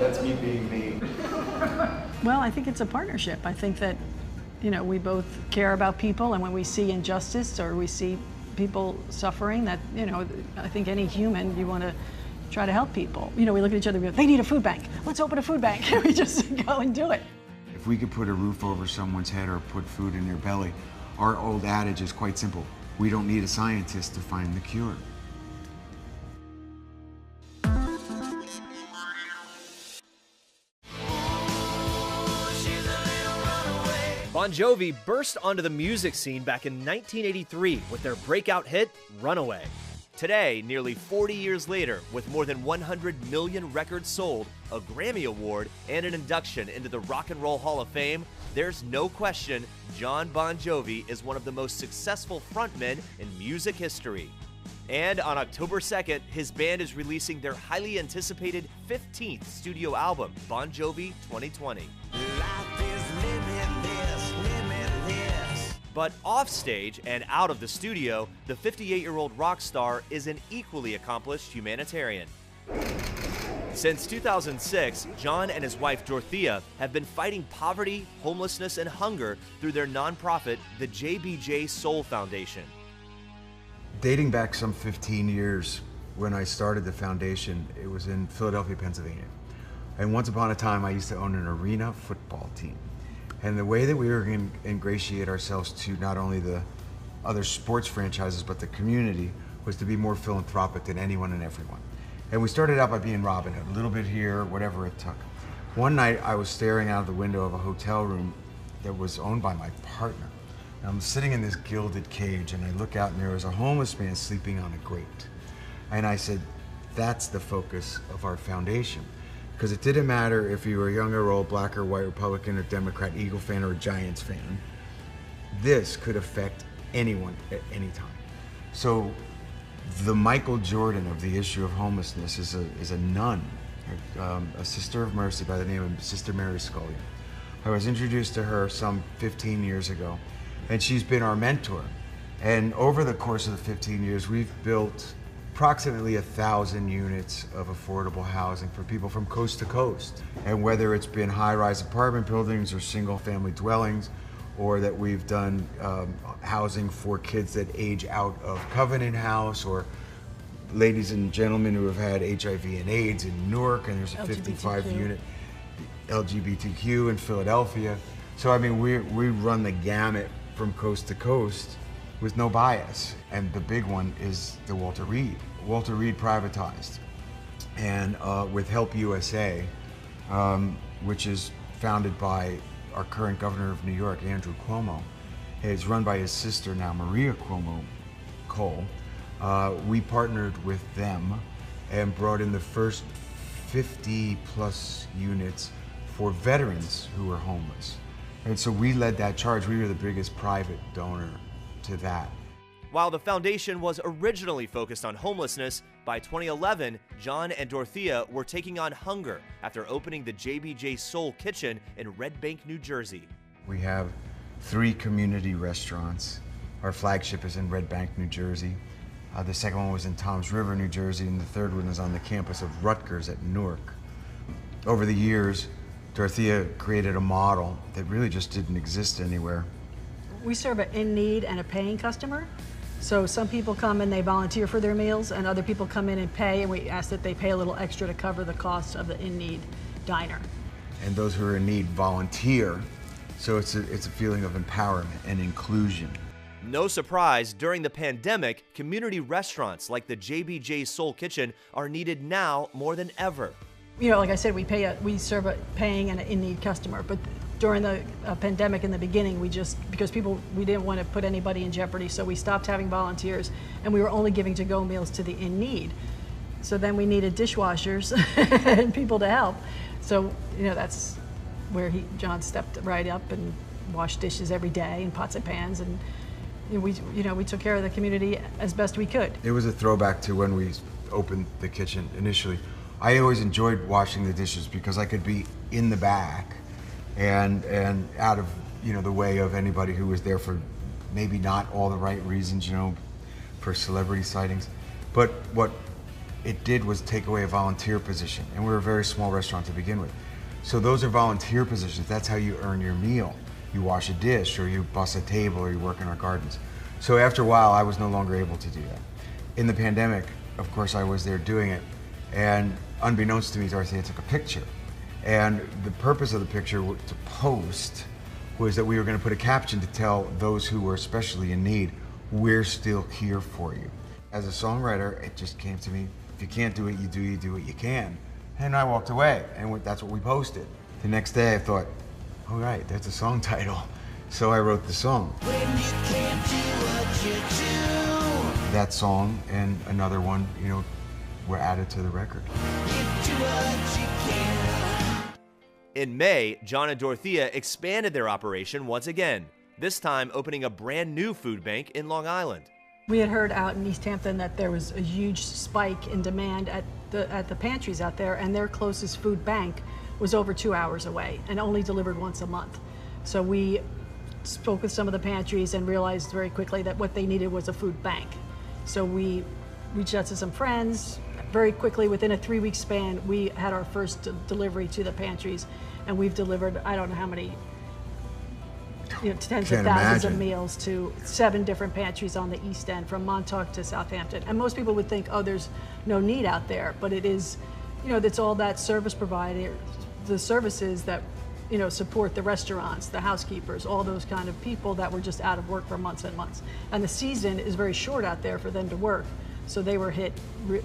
That's me being me. Well, I think it's a partnership. I think that, we both care about people, and when we see injustice or we see people suffering, that, I think any human, you want to try to help people. We look at each other and go, they need a food bank. Let's open a food bank. And we just go and do it. If we could put a roof over someone's head or put food in their belly, our old adage is quite simple. We don't need a scientist to find the cure. Bon Jovi burst onto the music scene back in 1983 with their breakout hit, Runaway. Today, nearly 40 years later, with more than 100 million records sold, a Grammy Award, and an induction into the Rock and Roll Hall of Fame, there's no question Jon Bon Jovi is one of the most successful frontmen in music history. And on October 2nd, his band is releasing their highly anticipated 15th studio album, Bon Jovi 2020. But offstage and out of the studio, the 58-year-old rock star is an equally accomplished humanitarian. Since 2006, Jon and his wife Dorothea have been fighting poverty, homelessness, and hunger through their nonprofit, the JBJ Soul Foundation. Dating back some 15 years, when I started the foundation, it was in Philadelphia, Pennsylvania. And once upon a time, I used to own an arena football team. And the way that we were going to ingratiate ourselves to not only the other sports franchises, but the community, was to be more philanthropic than anyone and everyone. And we started out by being Robin Hood, a little bit here, whatever it took. One night, I was staring out of the window of a hotel room that was owned by my partner. And I'm sitting in this gilded cage, and I look out, and there was a homeless man sleeping on a grate. And I said, that's the focus of our foundation. Because it didn't matter if you were young or old, black or white, Republican or Democrat, Eagle fan or a Giants fan. This could affect anyone at any time. So the Michael Jordan of the issue of homelessness is a nun, a sister of mercy by the name of Sister Mary Scullion. I was introduced to her some 15 years ago, and she's been our mentor. And over the course of the 15 years, we've built approximately 1,000 units of affordable housing for people from coast to coast. And whether it's been high-rise apartment buildings or single-family dwellings, or that we've done housing for kids that age out of Covenant House, or ladies and gentlemen who have had HIV and AIDS in Newark, and there's a 55-unit LGBTQ in Philadelphia. So I mean, we run the gamut from coast to coast with no bias. And the big one is the Walter Reed. Walter Reed privatized. And with Help USA, which is founded by our current governor of New York, Andrew Cuomo. It's run by his sister now, Maria Cuomo Cole. We partnered with them and brought in the first 50 plus units for veterans who were homeless. And so we led that charge. We were the biggest private donor to that. While the foundation was originally focused on homelessness, by 2011, Jon and Dorothea were taking on hunger after opening the JBJ Soul Kitchen in Red Bank, New Jersey. We have 3 community restaurants. Our flagship is in Red Bank, New Jersey. The second one was in Toms River, New Jersey, and the third one is on the campus of Rutgers at Newark. Over the years, Dorothea created a model that really just didn't exist anywhere. We serve an in-need and a paying customer. So some people come and they volunteer for their meals, and other people come in and pay, and we ask that they pay a little extra to cover the cost of the in-need diner. And those who are in need volunteer, so it's a feeling of empowerment and inclusion. No surprise, during the pandemic, community restaurants like the JBJ Soul Kitchen are needed now more than ever. You know, like I said, we serve a paying and an in-need customer, but during the pandemic in the beginning, we didn't want to put anybody in jeopardy, so we stopped having volunteers, and we were only giving to-go meals to the in-need. So then we needed dishwashers and people to help. So, you know, that's where Jon stepped right up and washed dishes every day and pots and pans, and we took care of the community as best we could. It was a throwback to when we opened the kitchen initially. I always enjoyed washing the dishes because I could be in the back and out of the way of anybody who was there for maybe not all the right reasons, for celebrity sightings. But what it did was take away a volunteer position, and we were a very small restaurant to begin with. So those are volunteer positions. That's how you earn your meal. You wash a dish, or you bus a table, or you work in our gardens. So after a while, I was no longer able to do that. In the pandemic, of course, I was there doing it, and unbeknownst to me, Dorothea took a picture. And the purpose of the picture to post was that we were going to put a caption to tell those who were especially in need, we're still here for you. As a songwriter, it just came to me, if you can't do what you do what you can. And I walked away, and that's what we posted. The next day I thought, all right, that's a song title. So I wrote the song. When you can't do what you do. That song and another one, you know, were added to the record. You do what you can. In May, John and Dorothea expanded their operation once again, this time opening a brand new food bank in Long Island. We had heard out in East Hampton that there was a huge spike in demand at the pantries out there, and their closest food bank was over 2 hours away and only delivered once a month. So we spoke with some of the pantries and realized very quickly that what they needed was a food bank. So we reached out to some friends. Very quickly, within a 3-week span, we had our first delivery to the pantries, and we've delivered, I don't know how many, tens of thousands of meals to 7 different pantries on the East End, from Montauk to Southampton. And most people would think, oh, there's no need out there, but it is, it's all that service provider, the services that, support the restaurants, the housekeepers, all those kind of people that were just out of work for months and months. And the season is very short out there for them to work, so they were hit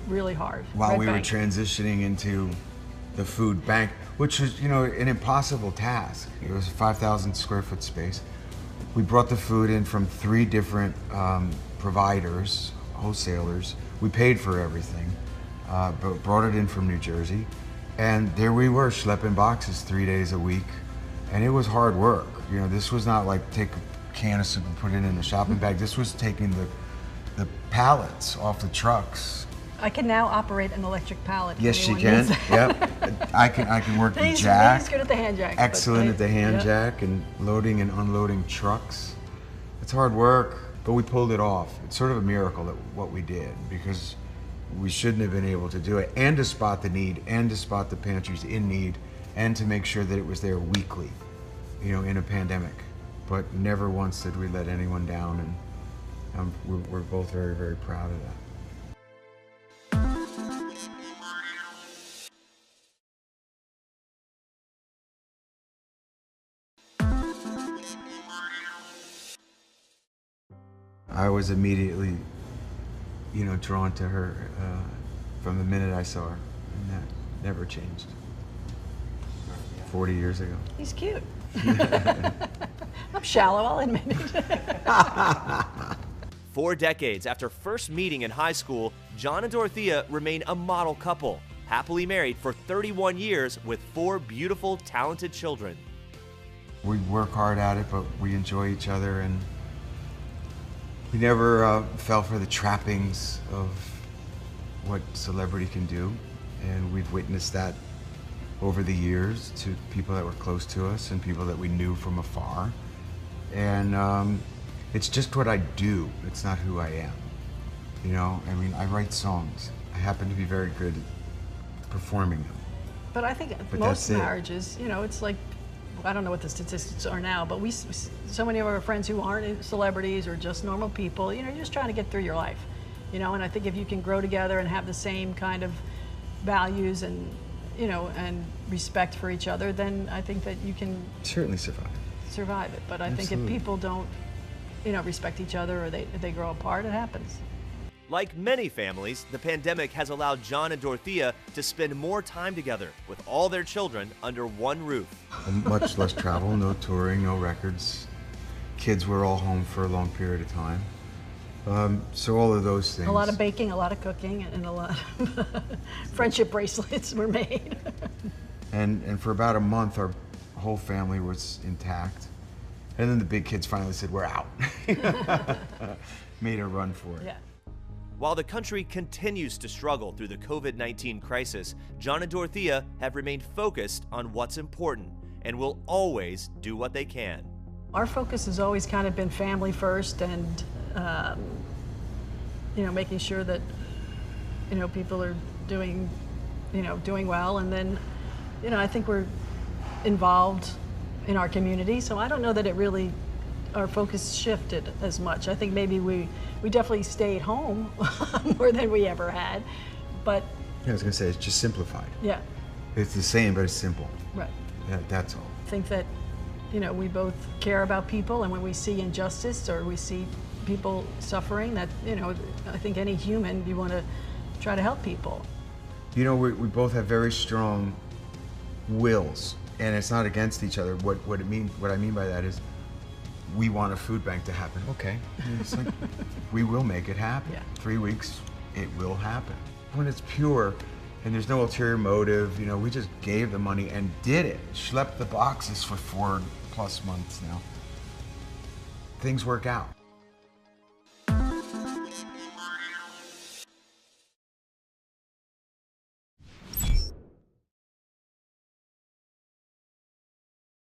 really hard. While we were transitioning into the food bank, which was, an impossible task. It was a 5,000 square foot space. We brought the food in from 3 different providers, wholesalers. We paid for everything, but brought it in from New Jersey. And there we were, schlepping boxes 3 days a week. And it was hard work. This was not like take a can of soup and put it in a shopping bag. This was taking the pallets off the trucks. I can now operate an electric pallet. Yes, she can. Yep. I can work the jack. He's good at the hand jack. Excellent at the hand jack and loading and unloading trucks. It's hard work, but we pulled it off. It's sort of a miracle that what we did, because we shouldn't have been able to do it, and to spot the need, and to spot the pantries in need, and to make sure that it was there weekly, in a pandemic. But never once did we let anyone down, and we're both very, very proud of that. I was immediately, drawn to her from the minute I saw her, and that never changed. 40 years ago. He's cute. I'm shallow, I'll admit it. 4 decades after first meeting in high school, John and Dorothea remain a model couple, happily married for 31 years with 4 beautiful, talented children. We work hard at it, but we enjoy each other, and we never fell for the trappings of what celebrity can do, and we've witnessed that over the years to people that were close to us and people that we knew from afar. And it's just what I do. It's not who I am. I write songs. I happen to be very good at performing them. But I think most marriages, it's like, I don't know what the statistics are now, but so many of our friends who aren't celebrities or just normal people, you're just trying to get through your life, and I think if you can grow together and have the same kind of values and, and respect for each other, then I think that you can certainly survive it. But I think if people don't, respect each other, or they grow apart, it happens. Like many families, the pandemic has allowed John and Dorothea to spend more time together with all their children under one roof. Much less travel, no touring, no records. Kids were all home for a long period of time. So all of those things. A lot of baking, a lot of cooking, and a lot of friendship bracelets were made. And for about a month, our whole family was intact. And then the big kids finally said, we're out. Made a run for it. Yeah. While the country continues to struggle through the COVID-19 crisis, John and Dorothea have remained focused on what's important and will always do what they can. Our focus has always kind of been family first, and making sure that people are doing well, and then, I think we're involved in our community, so I don't know that it really, our focus shifted as much. I think maybe we definitely stayed home more than we ever had, but. Yeah, I was gonna say, it's just simplified. Yeah. It's the same, but it's simple. Right. Yeah, that's all. I think that, we both care about people, and when we see injustice or we see people suffering, that, I think any human, you want to try to help people. We both have very strong wills, and it's not against each other. What I mean by that is, we want a food bank to happen. Okay, it's like, we will make it happen. Yeah. 3 weeks, it will happen. When it's pure and there's no ulterior motive, we just gave the money and did it. Schlepped the boxes for 4+ months now. Things work out.